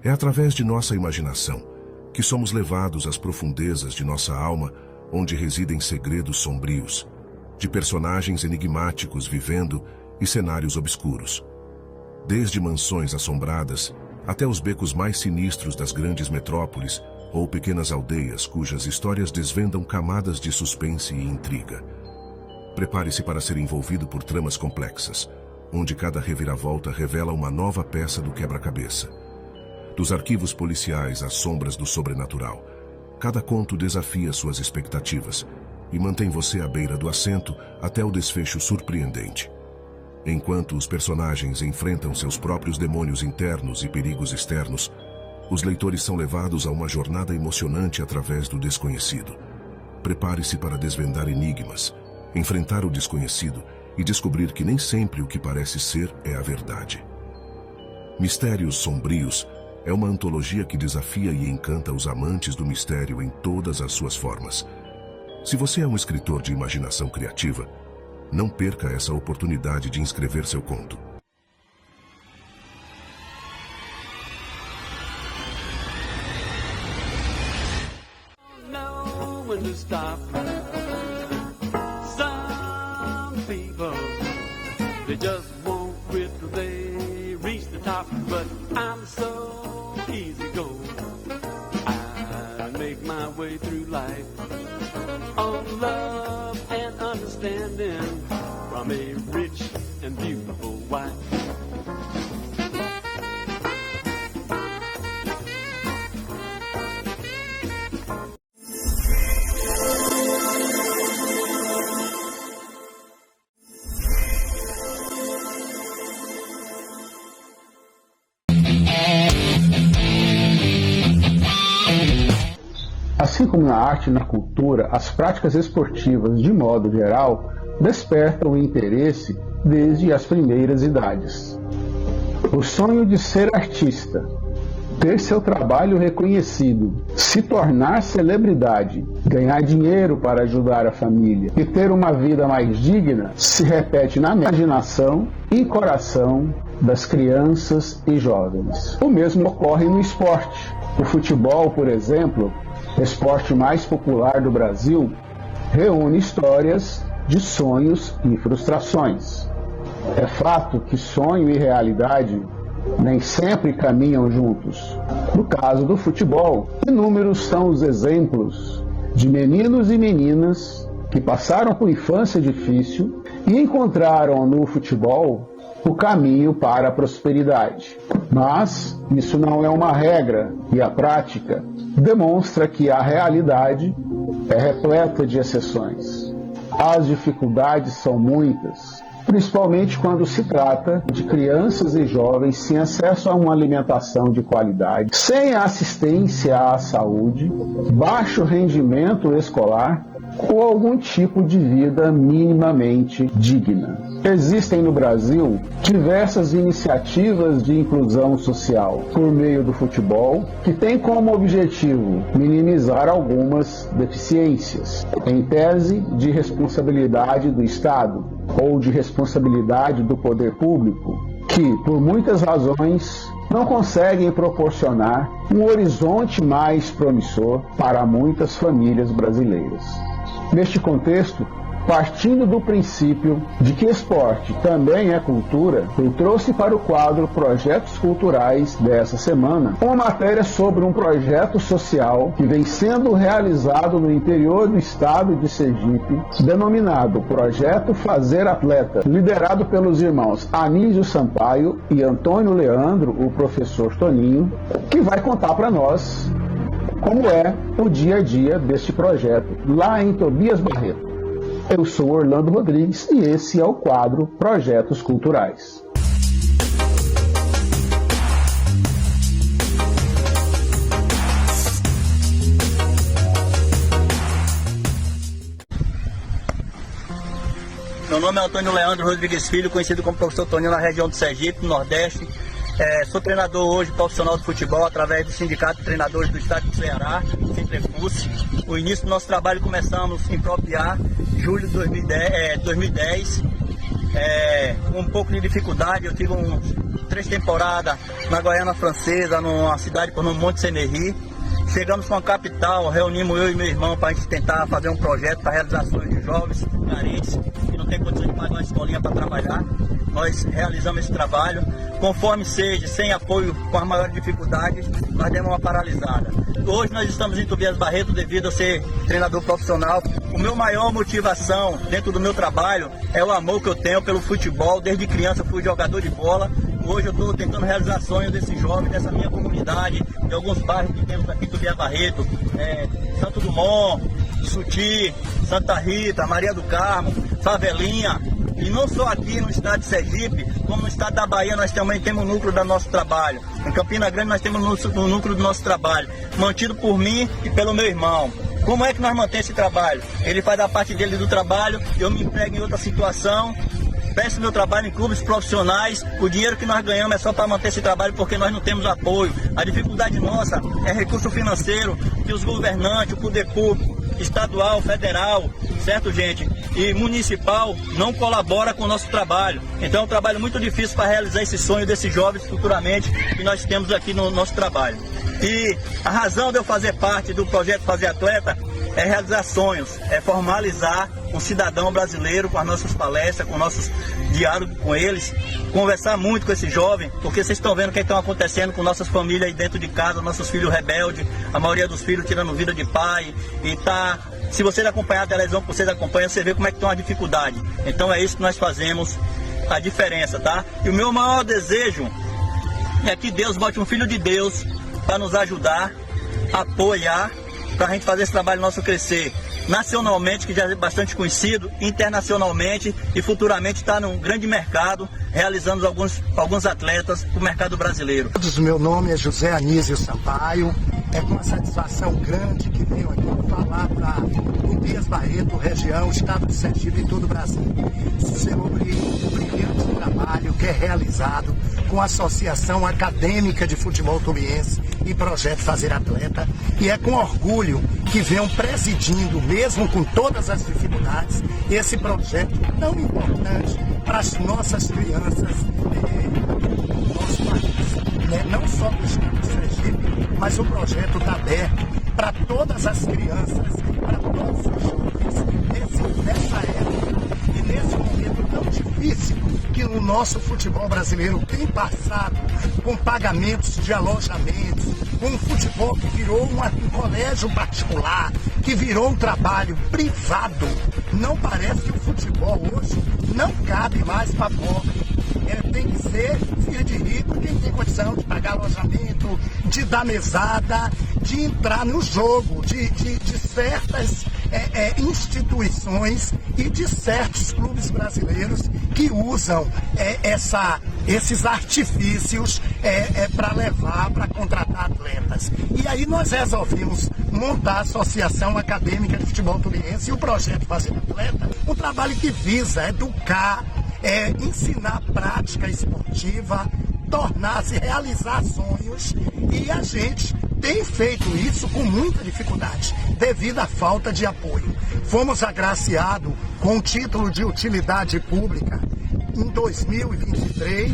É através de nossa imaginação que somos levados às profundezas de nossa alma, onde residem segredos sombrios, de personagens enigmáticos vivendo e cenários obscuros. Desde mansões assombradas até os becos mais sinistros das grandes metrópoles ou pequenas aldeias cujas histórias desvendam camadas de suspense e intriga. Prepare-se para ser envolvido por tramas complexas, onde cada reviravolta revela uma nova peça do quebra-cabeça. Dos arquivos policiais às sombras do sobrenatural, cada conto desafia suas expectativas e mantém você à beira do assento até o desfecho surpreendente. Enquanto os personagens enfrentam seus próprios demônios internos e perigos externos, os leitores são levados a uma jornada emocionante através do desconhecido. Prepare-se para desvendar enigmas, enfrentar o desconhecido e descobrir que nem sempre o que parece ser é a verdade. Mistérios Sombrios é uma antologia que desafia e encanta os amantes do mistério em todas as suas formas. Se você é um escritor de imaginação criativa, não perca essa oportunidade de escrever seu conto. They just won't quit till they reach the top, but I'm so easy going. I make my way through life on love and understanding from a rich and beautiful wife. Assim como na arte e na cultura, as práticas esportivas, de modo geral, despertam o interesse desde as primeiras idades. O sonho de ser artista, ter seu trabalho reconhecido, se tornar celebridade, ganhar dinheiro para ajudar a família e ter uma vida mais digna se repete na imaginação e coração das crianças e jovens. O mesmo ocorre no esporte. O futebol, por exemplo, esporte mais popular do Brasil, reúne histórias de sonhos e frustrações. É fato que sonho e realidade nem sempre caminham juntos. No caso do futebol, inúmeros são os exemplos de meninos e meninas que passaram por infância difícil e encontraram no futebol o caminho para a prosperidade. Mas isso não é uma regra e a prática demonstra que a realidade é repleta de exceções. As dificuldades são muitas, principalmente quando se trata de crianças e jovens sem acesso a uma alimentação de qualidade, sem assistência à saúde, baixo rendimento escolar ou algum tipo de vida minimamente digna. Existem no Brasil diversas iniciativas de inclusão social por meio do futebol que têm como objetivo minimizar algumas deficiências, em tese de responsabilidade do Estado ou de responsabilidade do poder público, que, por muitas razões, não conseguem proporcionar um horizonte mais promissor para muitas famílias brasileiras. Neste contexto, partindo do princípio de que esporte também é cultura, eu trouxe para o quadro Projetos Culturais dessa semana uma matéria sobre um projeto social que vem sendo realizado no interior do estado de Sergipe, denominado Projeto Fazer Atleta, liderado pelos irmãos Anísio Sampaio e Antônio Leandro, o professor Toninho, que vai contar para nós como é o dia a dia deste projeto lá em Tobias Barreto. Eu sou Orlando Rodrigues e esse é o quadro Projetos Culturais. Meu nome é Antônio Leandro Rodrigues Filho, conhecido como professor Toninho na região do Sergipe, no Nordeste. Sou treinador hoje profissional de futebol através do Sindicato de Treinadores do Estado do Ceará, Sintrefus. O início do nosso trabalho começamos em Propiá, julho de 2010. com um pouco de dificuldade. Eu tive 3 temporadas na Guiana Francesa, numa cidade por nome Monte Senerri. Chegamos com a capital, reunimos eu e meu irmão para a gente tentar fazer um projeto para realizações de jovens carentes que não tem condição de pagar uma escolinha para trabalhar. Nós realizamos esse trabalho. Conforme seja, sem apoio, com as maiores dificuldades, nós demos uma paralisada. Hoje nós estamos em Tobias Barreto devido a ser treinador profissional. O meu maior motivação dentro do meu trabalho é o amor que eu tenho pelo futebol. Desde criança fui jogador de bola. Hoje eu estou tentando realizar sonhos desse jovem, dessa minha comunidade, de alguns bairros que temos aqui, Tobias Barreto, Santo Dumont, Suti, Santa Rita, Maria do Carmo, Favelinha. E não só aqui no estado de Sergipe, como no estado da Bahia nós também temos o núcleo do nosso trabalho. Em Campina Grande nós temos o núcleo do nosso trabalho, mantido por mim e pelo meu irmão. Como é que nós mantemos esse trabalho? Ele faz a parte dele do trabalho, eu me emprego em outra situação, peço meu trabalho em clubes profissionais, o dinheiro que nós ganhamos é só para manter esse trabalho porque nós não temos apoio. A dificuldade nossa é recurso financeiro que os governantes, o poder público, estadual, federal, certo, gente? E municipal não colabora com o nosso trabalho. Então é um trabalho muito difícil para realizar esse sonho desses jovens futuramente que nós temos aqui no nosso trabalho. E a razão de eu fazer parte do projeto Fazer Atleta é realizar sonhos, é formalizar um cidadão brasileiro com as nossas palestras, com nossos diálogos com eles, conversar muito com esse jovem, porque vocês estão vendo o que está acontecendo com nossas famílias aí dentro de casa, nossos filhos rebeldes, a maioria dos filhos tirando vida de pai, e tá, se vocês acompanhar a televisão que vocês acompanham, você vê como é que estão as dificuldades. Então é isso que nós fazemos, a diferença, tá? E o meu maior desejo é que Deus bote um filho de Deus para nos ajudar, apoiar, para a gente fazer esse trabalho nosso crescer nacionalmente, que já é bastante conhecido, internacionalmente e futuramente está num grande mercado, realizando alguns atletas para o mercado brasileiro. Meu nome é José Anísio Sampaio, é com uma satisfação grande que venho aqui falar para Tobias Barreto, região, estado de Sergipe e todo o Brasil, sobre o brilhante trabalho que é realizado com a Associação Acadêmica de Futebol Tobiense e Projeto Fazer Atleta, e é com orgulho que venham presidindo, mesmo com todas as dificuldades, esse projeto tão importante para as nossas crianças do nosso país, né? Não só do estado de Sergipe, mas o projeto está aberto para todas as crianças, para todos os jovens, nessa época e nesse momento tão difícil que o nosso futebol brasileiro tem passado, com pagamentos de alojamentos, com um futebol que virou um colégio particular, que virou um trabalho privado. Não parece que o futebol hoje não cabe mais para pobre. Tem que ser filho de rico, quem tem condição de pagar alojamento, de dar mesada, de entrar no jogo, de certas instituições e de certos clubes brasileiros que usam esses artifícios para levar, para contratar atletas. E aí nós resolvemos montar a Associação Acadêmica de Futebol Tobiense e o projeto Fazer Atleta, um trabalho que visa educar, ensinar prática esportiva, tornar-se, realizar sonhos, e a gente tem feito isso com muita dificuldade, devido à falta de apoio. Fomos agraciados com o título de utilidade pública em 2023,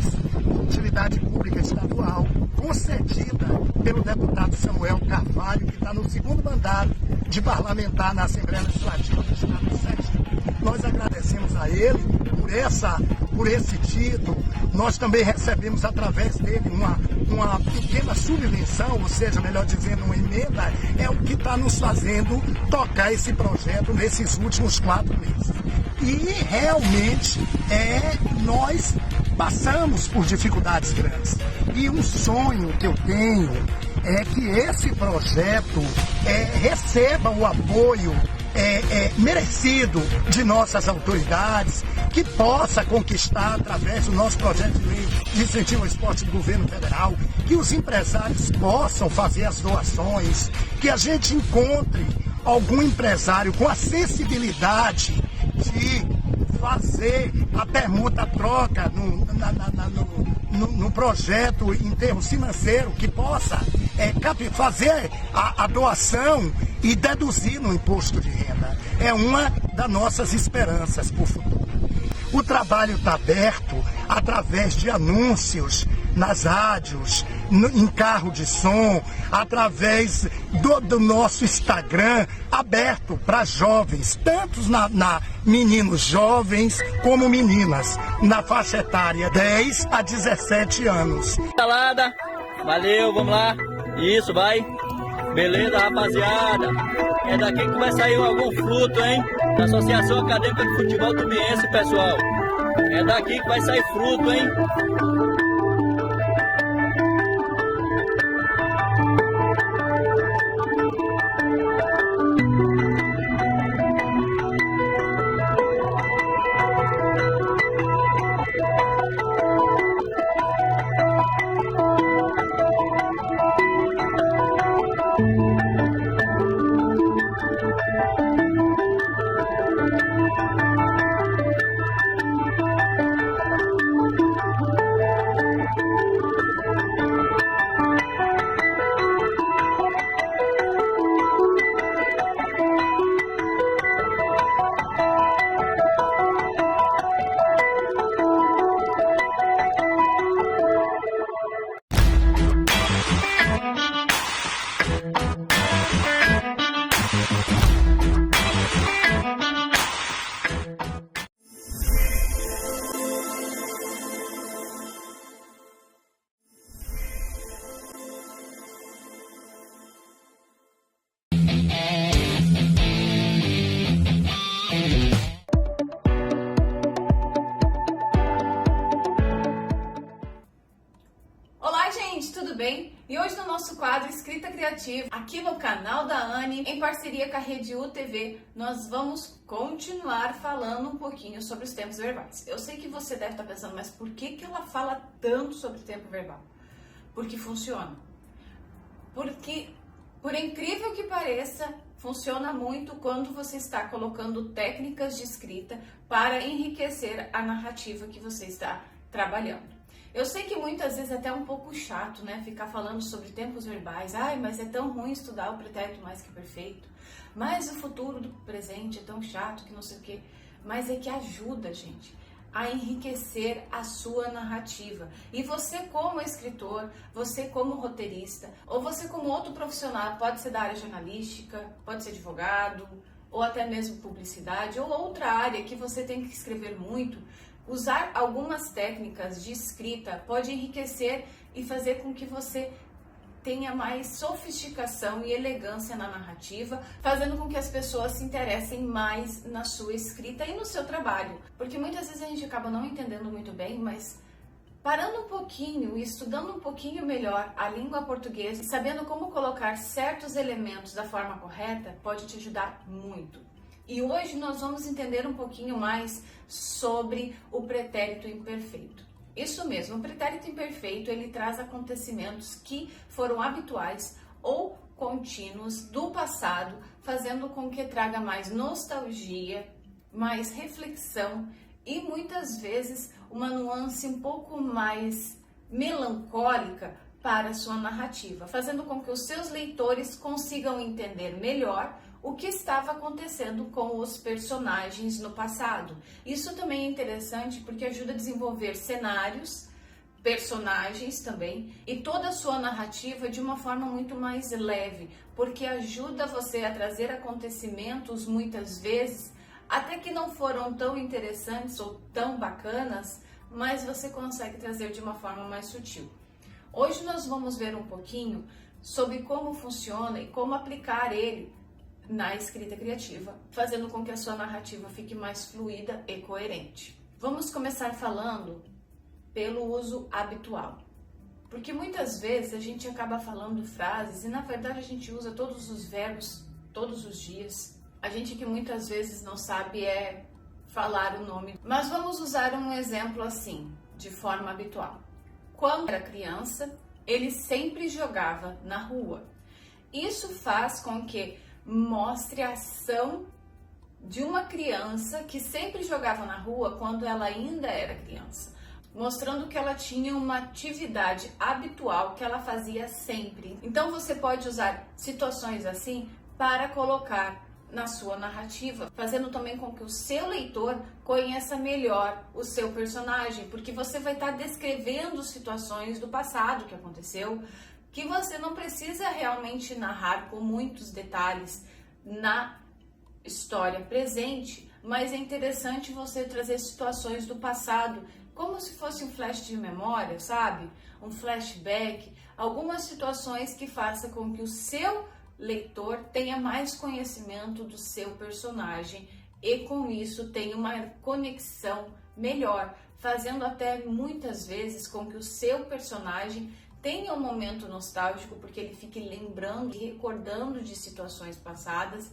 utilidade pública estadual, concedida pelo deputado Samuel Carvalho, que está no 2º mandato de parlamentar na Assembleia Legislativa do Estado de Sergipe. Nós agradecemos a ele por esse título. Nós também recebemos através dele uma pequena subvenção, ou seja, melhor dizendo, uma emenda, é o que está nos fazendo tocar esse projeto nesses últimos 4 meses. E realmente nós passamos por dificuldades grandes. E um sonho que eu tenho é que esse projeto receba o apoio merecido de nossas autoridades, que possa conquistar através do nosso projeto de lei de incentivo ao esporte do governo federal, que os empresários possam fazer as doações, que a gente encontre algum empresário com a sensibilidade de fazer a permuta, a troca no projeto em termos financeiros, que possa fazer a doação e deduzir no imposto de renda. É uma das nossas esperanças para o futuro. O trabalho está aberto através de anúncios nas rádios, em carro de som, através do nosso Instagram, aberto para jovens, tanto meninos jovens como meninas, na faixa etária 10 a 17 anos. Salada, valeu, vamos lá. Isso, vai. Beleza, rapaziada. É daqui que vai sair algum fruto, hein? Da Associação Acadêmica de Futebol Tubiense, pessoal. É daqui que vai sair fruto, hein? tudo bem? E hoje no nosso quadro Escrita Criativa, aqui no canal da Anne, em parceria com a Rede UTV, nós vamos continuar falando um pouquinho sobre os tempos verbais. Eu sei que você deve estar pensando, mas por que ela fala tanto sobre o tempo verbal? Porque funciona. Porque, por incrível que pareça, funciona muito quando você está colocando técnicas de escrita para enriquecer a narrativa que você está trabalhando. Eu sei que muitas vezes é até um pouco chato, né? Ficar falando sobre tempos verbais. Ai, mas é tão ruim estudar o pretérito mais que perfeito. Mas o futuro do presente é tão chato que não sei o quê. Mas é que ajuda, gente, a enriquecer a sua narrativa. E você como escritor, você como roteirista, ou você como outro profissional, pode ser da área jornalística, pode ser advogado, ou até mesmo publicidade, ou outra área que você tem que escrever muito, usar algumas técnicas de escrita pode enriquecer e fazer com que você tenha mais sofisticação e elegância na narrativa, fazendo com que as pessoas se interessem mais na sua escrita e no seu trabalho. Porque muitas vezes a gente acaba não entendendo muito bem, mas parando um pouquinho e estudando um pouquinho melhor a língua portuguesa e sabendo como colocar certos elementos da forma correta, pode te ajudar muito. E hoje nós vamos entender um pouquinho mais sobre o pretérito imperfeito. Isso mesmo, o pretérito imperfeito, ele traz acontecimentos que foram habituais ou contínuos do passado, fazendo com que traga mais nostalgia, mais reflexão e muitas vezes uma nuance um pouco mais melancólica para a sua narrativa, fazendo com que os seus leitores consigam entender melhor o que estava acontecendo com os personagens no passado. Isso também é interessante porque ajuda a desenvolver cenários, personagens também, e toda a sua narrativa de uma forma muito mais leve, porque ajuda você a trazer acontecimentos muitas vezes, até que não foram tão interessantes ou tão bacanas, mas você consegue trazer de uma forma mais sutil. Hoje nós vamos ver um pouquinho sobre como funciona e como aplicar ele na escrita criativa, fazendo com que a sua narrativa fique mais fluida e coerente. Vamos começar falando pelo uso habitual, porque muitas vezes a gente acaba falando frases e na verdade a gente usa todos os verbos todos os dias. A gente que muitas vezes não sabe falar o nome, mas vamos usar um exemplo assim, de forma habitual. Quando era criança, ele sempre jogava na rua. Isso faz com que mostre a ação de uma criança que sempre jogava na rua quando ela ainda era criança, mostrando que ela tinha uma atividade habitual que ela fazia sempre. Então você pode usar situações assim para colocar na sua narrativa, fazendo também com que o seu leitor conheça melhor o seu personagem, porque você vai estar descrevendo situações do passado que aconteceu, que você não precisa realmente narrar com muitos detalhes na história presente, mas é interessante você trazer situações do passado, como se fosse um flash de memória, sabe? Um flashback, algumas situações que façam com que o seu leitor tenha mais conhecimento do seu personagem e com isso tenha uma conexão melhor, fazendo até muitas vezes com que o seu personagem tenha um momento nostálgico, porque ele fique lembrando e recordando de situações passadas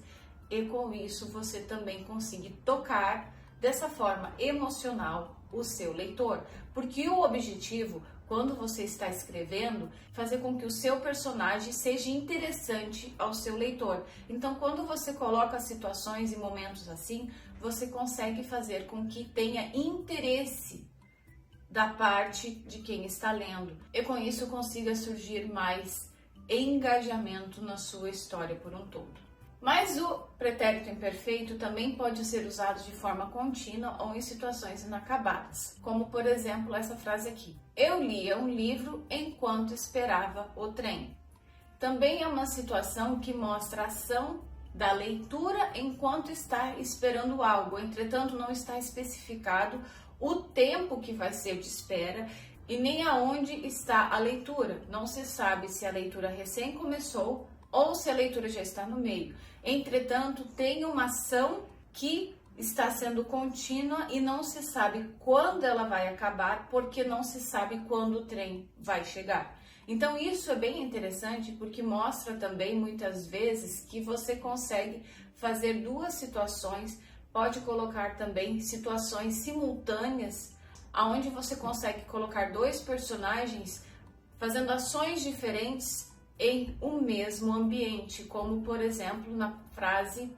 e com isso você também consiga tocar dessa forma emocional o seu leitor, porque o objetivo, quando você está escrevendo, fazer com que o seu personagem seja interessante ao seu leitor. Então, quando você coloca situações e momentos assim, você consegue fazer com que tenha interesse da parte de quem está lendo e com isso consiga surgir mais engajamento na sua história por um todo. Mas o pretérito imperfeito também pode ser usado de forma contínua ou em situações inacabadas, como por exemplo essa frase aqui: eu lia um livro enquanto esperava o trem. Também é uma situação que mostra a ação da leitura enquanto está esperando algo, entretanto não está especificado o tempo que vai ser de espera e nem aonde está a leitura. Não se sabe se a leitura recém começou ou se a leitura já está no meio. Entretanto, tem uma ação que está sendo contínua e não se sabe quando ela vai acabar, porque não se sabe quando o trem vai chegar. Então, isso é bem interessante porque mostra também, muitas vezes, que você consegue fazer duas situações, pode colocar também situações simultâneas, onde você consegue colocar dois personagens fazendo ações diferentes em um mesmo ambiente, como por exemplo na frase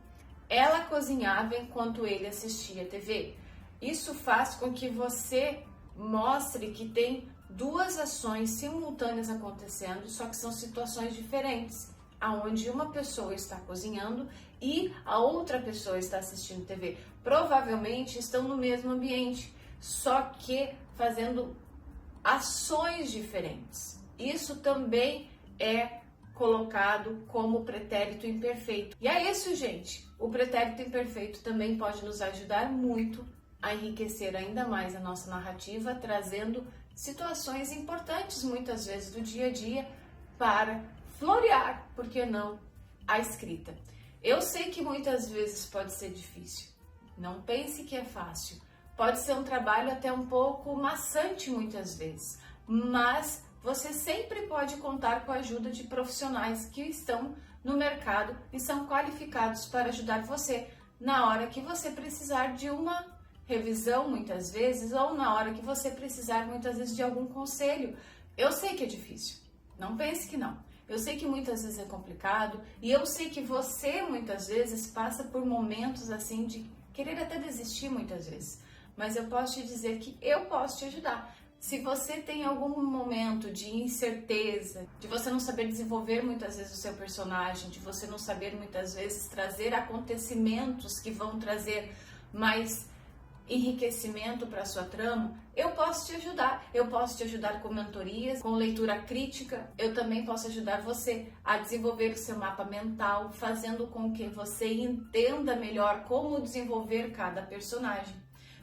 ela cozinhava enquanto ele assistia TV. Isso faz com que você mostre que tem duas ações simultâneas acontecendo, só que são situações diferentes, aonde uma pessoa está cozinhando e a outra pessoa está assistindo TV. Provavelmente estão no mesmo ambiente, só que fazendo ações diferentes. Isso também é colocado como pretérito imperfeito. E é isso, gente. O pretérito imperfeito também pode nos ajudar muito a enriquecer ainda mais a nossa narrativa, trazendo situações importantes, muitas vezes, do dia a dia para florear, por que não, a escrita. Eu sei que muitas vezes pode ser difícil. Não pense que é fácil. Pode ser um trabalho até um pouco maçante muitas vezes, mas você sempre pode contar com a ajuda de profissionais que estão no mercado e são qualificados para ajudar você na hora que você precisar de uma revisão, muitas vezes, ou na hora que você precisar, muitas vezes, de algum conselho. Eu sei que é difícil, não pense que não. Eu sei que muitas vezes é complicado e eu sei que você, muitas vezes, passa por momentos assim de querer até desistir, muitas vezes. Mas eu posso te dizer que eu posso te ajudar. Se você tem algum momento de incerteza, de você não saber desenvolver muitas vezes o seu personagem, de você não saber muitas vezes trazer acontecimentos que vão trazer mais enriquecimento para a sua trama, eu posso te ajudar. Eu posso te ajudar com mentorias, com leitura crítica. Eu também posso ajudar você a desenvolver o seu mapa mental, fazendo com que você entenda melhor como desenvolver cada personagem.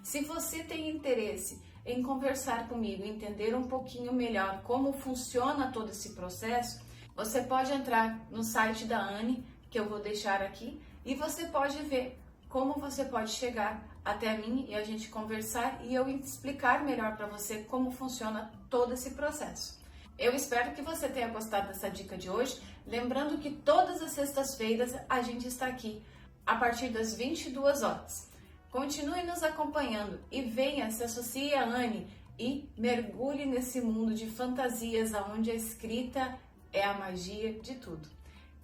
Se você tem interesse em conversar comigo, entender um pouquinho melhor como funciona todo esse processo, você pode entrar no site da Anne, que eu vou deixar aqui, e você pode ver como você pode chegar até mim e a gente conversar e eu explicar melhor para você como funciona todo esse processo. Eu espero que você tenha gostado dessa dica de hoje, lembrando que todas as sextas-feiras a gente está aqui a partir das 22 horas. Continue nos acompanhando e venha, se associe a Anne e mergulhe nesse mundo de fantasias onde a escrita é a magia de tudo.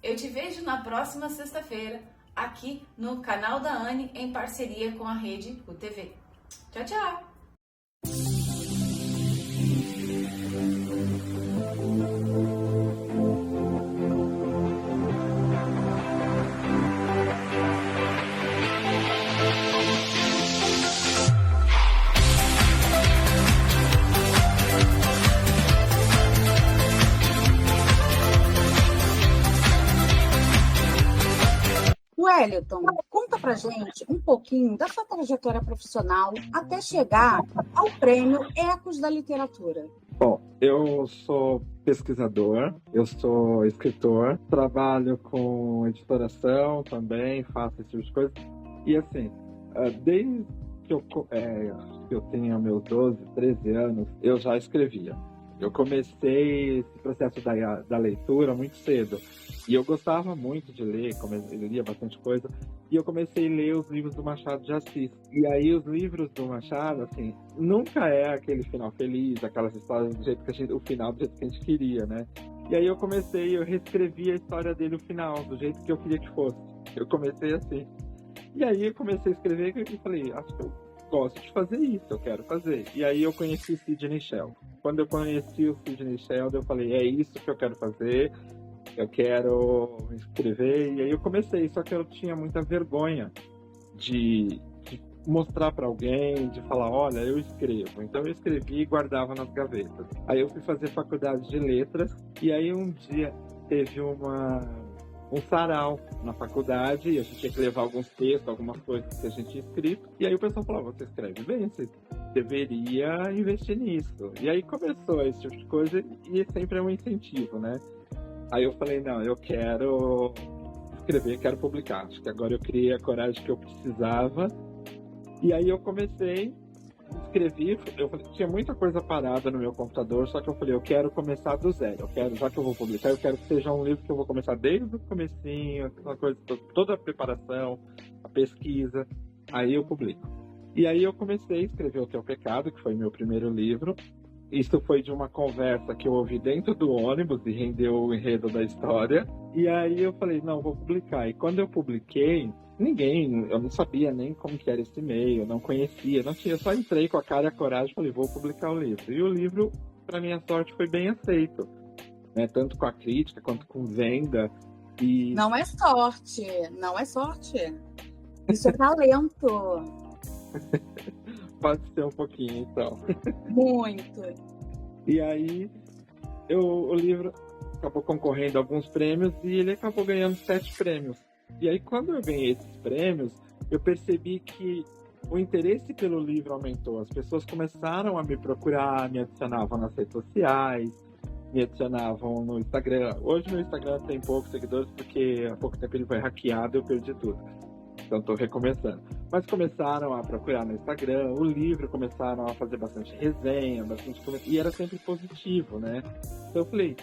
Eu te vejo na próxima sexta-feira aqui no canal da Anne em parceria com a Rede UTV. Tchau, tchau! Wellington, conta pra gente um pouquinho da sua trajetória profissional até chegar ao prêmio Ecos da Literatura. Bom, eu sou pesquisador, eu sou escritor, trabalho com editoração também, faço esse tipo de coisa. E assim, desde que eu tenho meus 12, 13 anos, eu já escrevia. Eu comecei esse processo da leitura muito cedo. E eu gostava muito de ler, eu lia bastante coisa. E eu comecei a ler os livros do Machado de Assis. E aí os livros do Machado, assim, nunca é aquele final feliz, aquelas histórias do jeito que o final do jeito que a gente queria, né? E aí eu reescrevi a história dele, o final, do jeito que eu queria que fosse. Eu comecei assim. E aí eu comecei a escrever e falei, acho que eu gosto de fazer isso, eu quero fazer. E aí eu conheci Sidney Sheldon. Quando eu conheci o Sidney Sheldon, eu falei, é isso que eu quero fazer, eu quero escrever. E aí eu comecei, só que eu tinha muita vergonha de mostrar para alguém, de falar, olha, eu escrevo. Então eu escrevi e guardava nas gavetas. Aí eu fui fazer faculdade de letras, e aí um dia teve um sarau na faculdade, e a gente tinha que levar alguns textos, algumas coisas que a gente tinha escrito, e aí o pessoal falou, você escreve bem, você deveria investir nisso. E aí começou esse tipo de coisa, e sempre é um incentivo, né? Aí eu falei, não, eu quero escrever, quero publicar. Acho que agora eu criei a coragem que eu precisava, e aí eu comecei, escrevi, eu tinha muita coisa parada no meu computador, só que eu falei, eu quero começar do zero, já que eu vou publicar, eu quero que seja um livro que eu vou começar desde o comecinho, aquela coisa, toda a preparação, a pesquisa, aí eu publico. E aí eu comecei a escrever O Teu Pecado, que foi meu primeiro livro. Isso foi de uma conversa que eu ouvi dentro do ônibus e rendeu o enredo da história. E aí eu falei, não, vou publicar. E quando eu publiquei, eu não sabia nem como que era esse e-mail, não conhecia, não tinha, só entrei com a cara e a coragem e falei, vou publicar o livro. E o livro, para minha sorte, foi bem aceito, né? Tanto com a crítica quanto com venda. E... Não é sorte. Isso é talento. Pode ser um pouquinho, então. Muito. E aí, o livro acabou concorrendo a alguns prêmios e ele acabou ganhando 7 prêmios. E aí, quando eu ganhei esses prêmios, eu percebi que o interesse pelo livro aumentou. As pessoas começaram a me procurar, me adicionavam nas redes sociais, me adicionavam no Instagram. Hoje, meu Instagram tem poucos seguidores, porque há pouco tempo ele foi hackeado e eu perdi tudo. Então, estou recomeçando. Mas começaram a procurar no Instagram, o livro começaram a fazer bastante resenha, e era sempre positivo, né? Então, eu falei,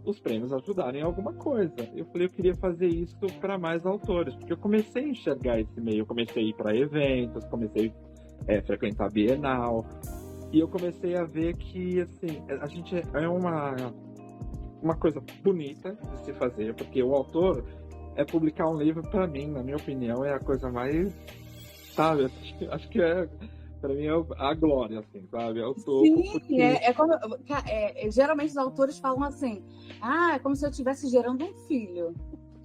os prêmios ajudaram em alguma coisa. Eu falei, eu queria fazer isso para mais autores, porque eu comecei a enxergar esse meio, eu comecei a ir para eventos, comecei a frequentar a Bienal, e eu comecei a ver que, assim, a gente é uma coisa bonita de se fazer, porque o autor publicar um livro, para mim, na minha opinião, é a coisa mais, sabe, acho que para mim é a glória, assim, sabe? É o topo. Sim, porque... geralmente os autores falam assim, é como se eu estivesse gerando um filho.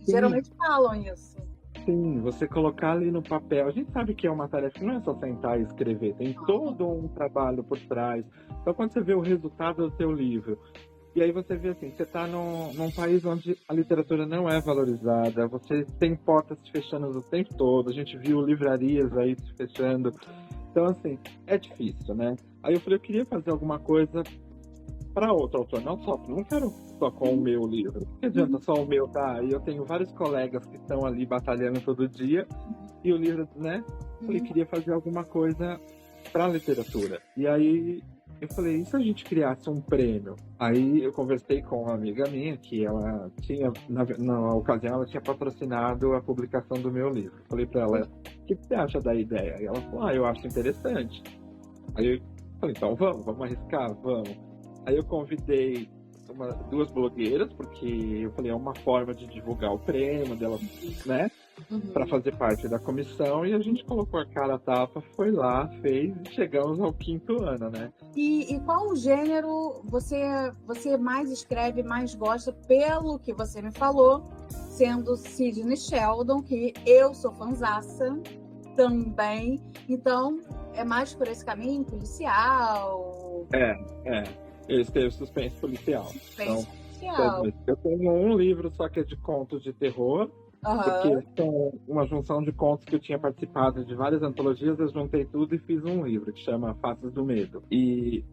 Sim. Geralmente falam isso. Sim, você colocar ali no papel, a gente sabe que é uma tarefa que não é só sentar e escrever, tem todo um trabalho por trás. Então, quando você vê o resultado do seu livro, e aí você vê assim, você está num país onde a literatura não é valorizada, você tem portas se fechando o tempo todo, a gente viu livrarias aí se fechando. Então, assim, é difícil, né? Aí eu falei, eu queria fazer alguma coisa para outro autor, não quero só com o meu livro. Não adianta só o meu, tá? E eu tenho vários colegas que estão ali batalhando todo dia, e o livro, né? Eu falei, queria fazer alguma coisa para literatura. E aí eu falei, e se a gente criasse um prêmio? Aí eu conversei com uma amiga minha, que ela tinha, na ocasião, ela tinha patrocinado a publicação do meu livro. Falei para ela, o que você acha da ideia? E ela falou, eu acho interessante. Aí eu falei, então vamos arriscar, vamos. Aí eu convidei 2 blogueiras, porque eu falei, é uma forma de divulgar o prêmio dela, né? Para fazer parte da comissão, e a gente colocou a cara a tapa, foi lá, fez, e chegamos ao 5º ano, né? E qual o gênero você mais escreve, mais gosta, pelo que você me falou, sendo Sidney Sheldon, que eu sou fanzaça também, então é mais por esse caminho, policial? Eu escrevo suspense policial. Policial. Eu tenho um livro só que é de contos de terror, Porque são uma junção de contos que eu tinha participado de várias antologias, eu juntei tudo e fiz um livro que chama Faces do Medo.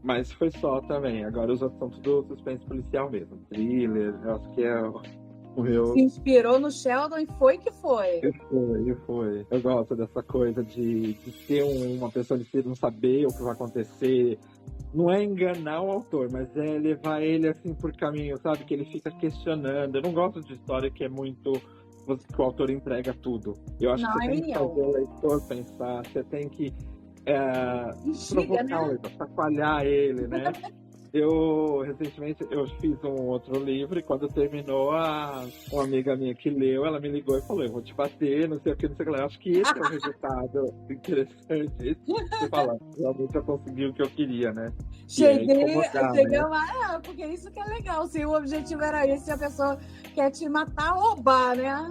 Mas foi só também, agora os outros são tudo suspense policial mesmo, thriller, eu acho que é o meu... Se inspirou no Sheldon e foi que foi. Foi. Eu gosto dessa coisa de ter uma pessoa de não saber o que vai acontecer. Não é enganar o autor, mas é levar ele assim por caminho, sabe? Que ele fica questionando. Eu não gosto de história que é muito... que o autor entrega tudo. Eu acho que você tem que fazer o leitor pensar, você tem que provocar o leitor, chacoalhar ele, né? Recentemente, eu fiz um outro livro e quando terminou, uma amiga minha que leu, ela me ligou e falou, eu vou te bater, não sei o que, não sei o que. Eu acho que esse é um resultado interessante. Você fala, realmente eu consegui o que eu queria, né? Cheguei lá, porque isso que é legal. Se o objetivo era esse, se a pessoa quer te matar, roubar, né?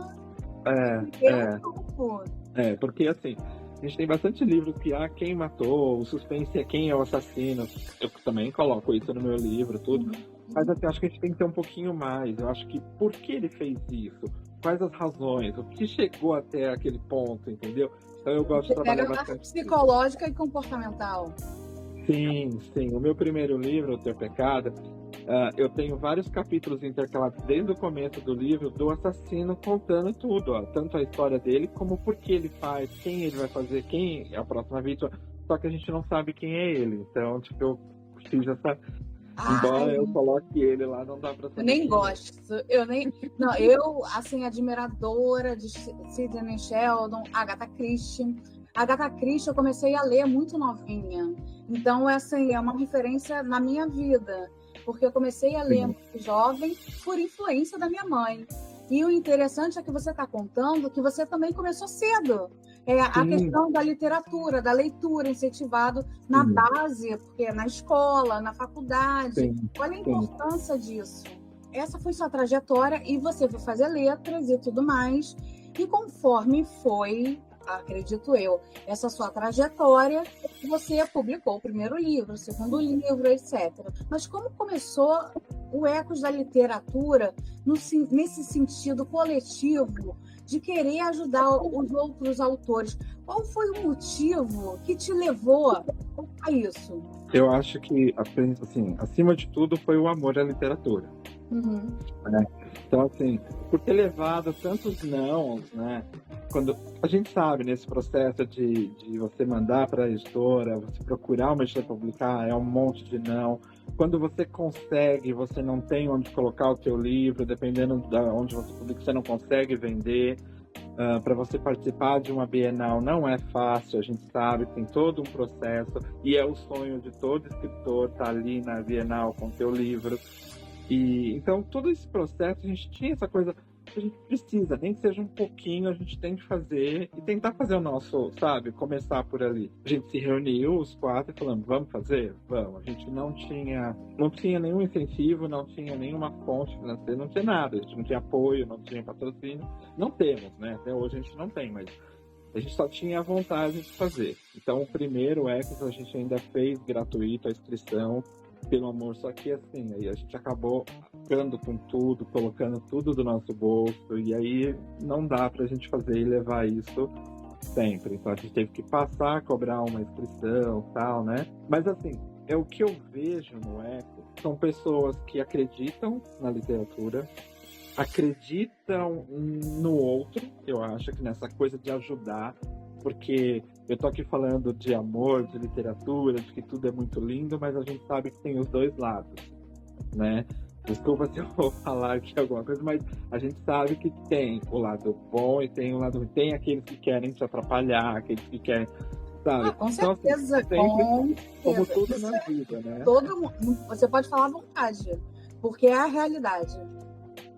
Porque assim, a gente tem bastante livros que quem matou, o suspense é quem é o assassino. Eu também coloco isso no meu livro, tudo. Mas assim, acho que a gente tem que ter um pouquinho mais. Eu acho que por que ele fez isso? Quais as razões? O que chegou até aquele ponto, entendeu? Então eu gosto de trabalhar bastante. Psicológica e comportamental. Sim. O meu primeiro livro, O Teu Pecado, eu tenho vários capítulos intercalados desde o começo do livro do assassino contando tudo, tanto a história dele como por que ele faz, quem ele vai fazer, quem é a próxima vítima, só que a gente não sabe quem é ele. Então, tipo, eu fiz essa... Embora eu coloque ele lá, não dá pra saber. Eu nem gosto. Eu, assim, admiradora de Sidney Sheldon, Agatha Christie. Agatha Christie eu comecei a ler muito novinha. Então, assim, é uma referência na minha vida. Porque eu comecei a ler muito jovem por influência da minha mãe. E o interessante é que você está contando que você também começou cedo. A questão da literatura, da leitura, incentivado na base, porque na escola, na faculdade. Olha a importância disso. Essa foi sua trajetória e você foi fazer letras e tudo mais. E conforme foi, acredito eu, essa sua trajetória, você publicou o primeiro livro, o segundo livro, etc. Mas como começou o Ecos da Literatura nesse sentido coletivo de querer ajudar os outros autores? Qual foi o motivo que te levou a isso? Eu acho que, assim, acima de tudo, foi o amor à literatura. Né? Então, assim, por ter levado tantos nãos, né? Quando a gente sabe, nesse processo de você mandar para a editora, você procurar uma editora publicar, é um monte de não. Quando você consegue, você não tem onde colocar o teu livro, dependendo de onde você publica, você não consegue vender. Para você participar de uma Bienal não é fácil, a gente sabe, tem todo um processo, e é o sonho de todo escritor estar ali na Bienal com o teu livro. E então todo esse processo, a gente tinha essa coisa que a gente precisa, nem que seja um pouquinho, a gente tem que fazer e tentar fazer o nosso, sabe, começar por ali. A gente se reuniu, os quatro, e falamos, vamos fazer? Vamos. A gente não tinha nenhum incentivo, não tinha nenhuma fonte financeira, não tinha nada, a gente não tinha apoio, não tinha patrocínio, não temos, né? Até hoje a gente não tem, mas a gente só tinha a vontade de fazer. Então o primeiro Ecos a gente ainda fez gratuito a inscrição, pelo amor, só que assim, aí a gente acabou ficando com tudo, colocando tudo do nosso bolso, e aí não dá pra gente fazer e levar isso sempre. Então a gente teve que passar, cobrar uma inscrição e tal, né? Mas assim, é o que eu vejo no Eco, são pessoas que acreditam na literatura, acreditam no outro, eu acho que nessa coisa de ajudar, porque eu tô aqui falando de amor, de literatura, de que tudo é muito lindo, mas a gente sabe que tem os dois lados, né? Desculpa se eu vou falar aqui alguma coisa, mas a gente sabe que tem o lado bom e tem o lado ruim. Tem aqueles que querem te atrapalhar, aqueles que querem, sabe? Com certeza, então, assim, como tudo na vida, né? Você pode falar à vontade, porque é a realidade.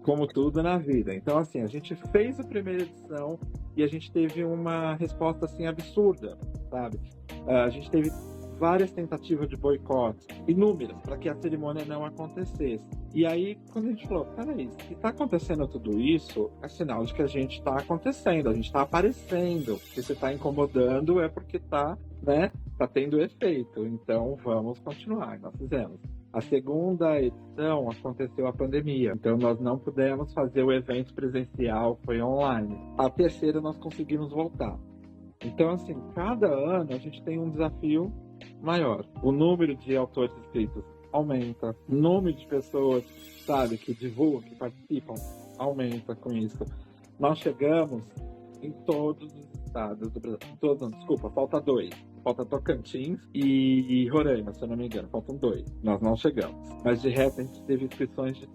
Como tudo na vida. Então, assim, a gente fez a primeira edição e a gente teve uma resposta, assim, absurda, sabe? A gente teve várias tentativas de boicote, inúmeras, para que a cerimônia não acontecesse. E aí, quando a gente falou, peraí, se está acontecendo tudo isso, é sinal de que a gente está acontecendo, a gente está aparecendo. Se você está incomodando, é porque está, né, tá tendo efeito. Então, vamos continuar. Nós fizemos. A segunda edição aconteceu a pandemia, então nós não pudemos fazer o evento presencial, foi online. A terceira nós conseguimos voltar. Então, assim, cada ano a gente tem um desafio maior. O número de autores inscritos aumenta, o número de pessoas, sabe, que divulgam, que participam, aumenta com isso. Nós chegamos em todos os estados do Brasil. Falta 2. Falta Tocantins e Roraima, se eu não me engano. Faltam 2. Nós não chegamos. Mas de resto a gente teve inscrições de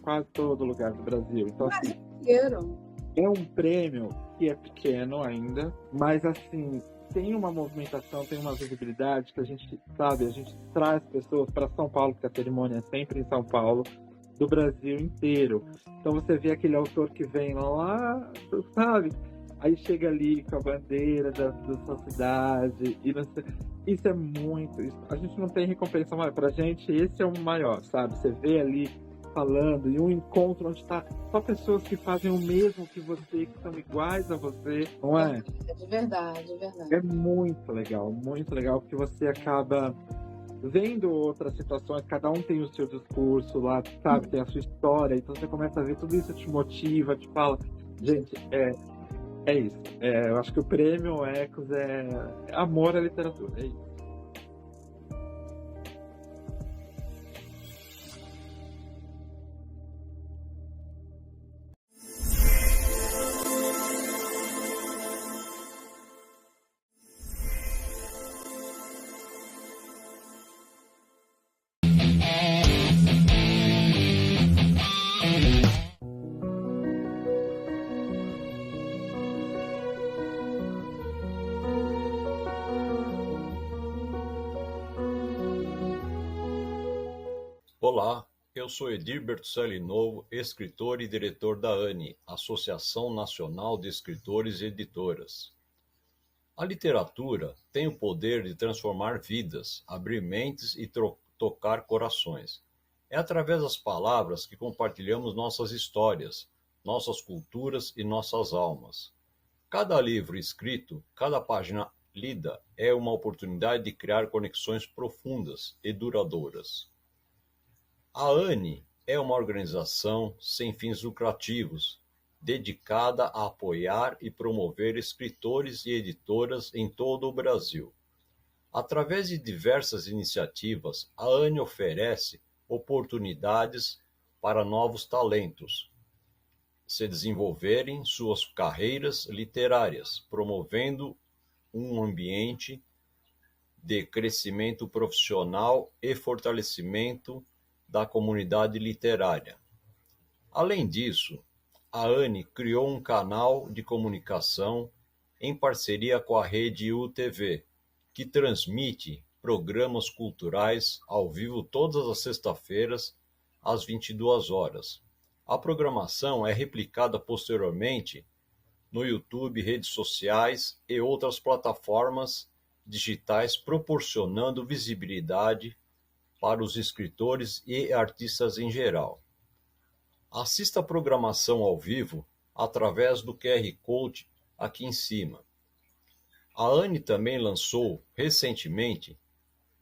quase todo lugar do Brasil. Então, assim, é um prêmio que é pequeno ainda, mas assim, tem uma movimentação, tem uma visibilidade que a gente traz pessoas para São Paulo, porque a cerimônia é sempre em São Paulo, do Brasil inteiro. Então você vê aquele autor que vem lá, sabe? Aí chega ali com a bandeira da sua cidade. Isso é muito. A gente não tem recompensa maior. Pra gente, esse é o maior, sabe? Você vê ali falando e um encontro onde tá só pessoas que fazem o mesmo que você, que são iguais a você, não é? De verdade. É muito legal, porque você acaba vendo outras situações, cada um tem o seu discurso lá, sabe? Tem a sua história, então você começa a ver tudo isso, te motiva, te fala. Gente, é isso. Eu acho que o prêmio Ecos é amor à literatura. É isso. Olá, eu sou Edir Bertucelli Novo, escritor e diretor da ANE, Associação Nacional de Escritores e Editoras. A literatura tem o poder de transformar vidas, abrir mentes e tocar corações. É através das palavras que compartilhamos nossas histórias, nossas culturas e nossas almas. Cada livro escrito, cada página lida é uma oportunidade de criar conexões profundas e duradouras. A ANE é uma organização sem fins lucrativos, dedicada a apoiar e promover escritores e editoras em todo o Brasil. Através de diversas iniciativas, a ANE oferece oportunidades para novos talentos se desenvolverem suas carreiras literárias, promovendo um ambiente de crescimento profissional e fortalecimento da comunidade literária. Além disso, a ANE criou um canal de comunicação em parceria com a rede UTV, que transmite programas culturais ao vivo todas as sextas-feiras, às 22 horas. A programação é replicada posteriormente no YouTube, redes sociais e outras plataformas digitais, proporcionando visibilidade para os escritores e artistas em geral. Assista a programação ao vivo através do QR Code aqui em cima. A ANE também lançou, recentemente,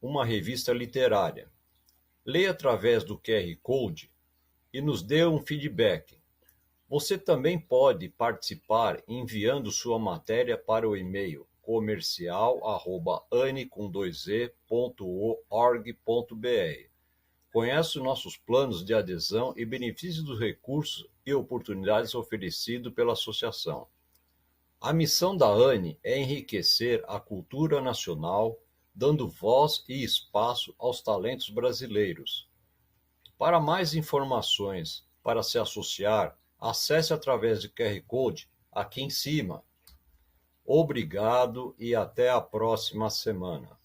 uma revista literária. Leia através do QR Code e nos dê um feedback. Você também pode participar enviando sua matéria para o e-mail comercial@ane.org.br. Conheça os nossos planos de adesão e benefícios dos recursos e oportunidades oferecidos pela associação. A missão da ANE é enriquecer a cultura nacional, dando voz e espaço aos talentos brasileiros. Para mais informações, para se associar, acesse através do QR Code aqui em cima. Obrigado e até a próxima semana.